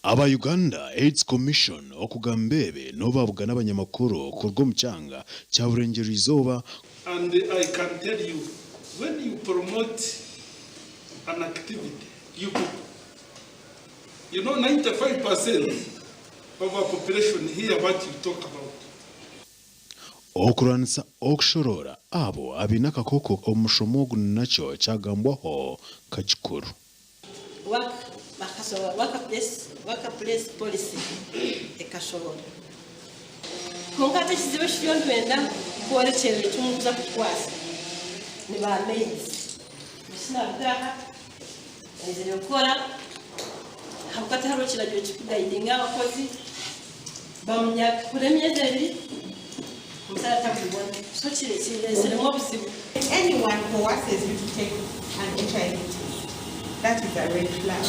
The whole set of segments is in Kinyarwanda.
Aba Uganda AIDS Commission okugambebe nobavuga n'abanyamakuru ku rw'omucyanga cya Burengero Izoba. And I can tell you, when you promote an activity, you know 95% of our population hear what you talk about. Okuranisa okushorora abo abinaka koko omushomogu nacho cyagambwaho kachikuru. Waka place policy ekashobora mungate kizibe shyo ndwenda kwerekera cyumuza kukwasa ni ba maids bisina bdaha ezero kora hakati haro kirajyo kikugaidinga abakozi bamya kuremyezeri musara tabibona so kirezere mo buzibu. Anyone who asks you to take an HIV test, that is a red flag.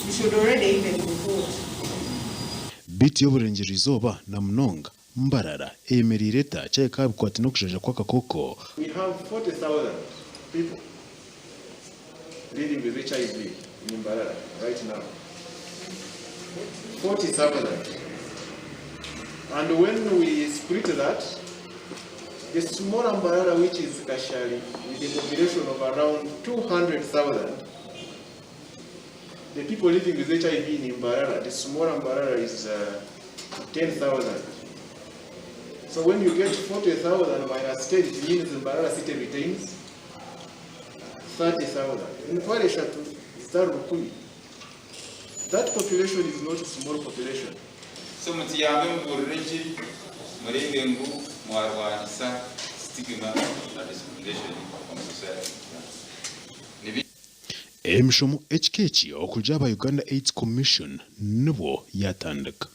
You should already even report. Biti y'Oburengero Izoba na Mnonga Mbarara emerireta cyaye kabikwati no kujaja kwa kakoko. We have 40,000 people living with HIV in Mbarara right now. 40,000. And when we split that, the small Mbarara, which is Kashali, with a population of around 200,000, the people living with HIV in Mbarara, the small Mbarara is 10,000. So when you get 40,000 minus 10, it means Mbarara city retains 30,000. In Kwareshatu, that population is not a small population. So mutiyambe mburenji murengengu mwarwanisa stigma na discrimination from society. Emishomo HKC okujaba Uganda AIDS Commission nibo yatandika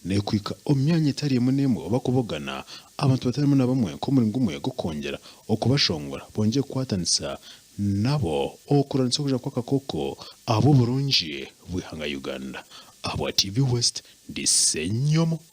nekwika omyanya etari munemo bakubogana abantu batarimo na bamwe ko muri ngumwe gukongera okubashongora bonje kwatanisa nabo okuranisa kuja kwa kakoko abo burunji bwihanga Uganda abo TV West disenyomo.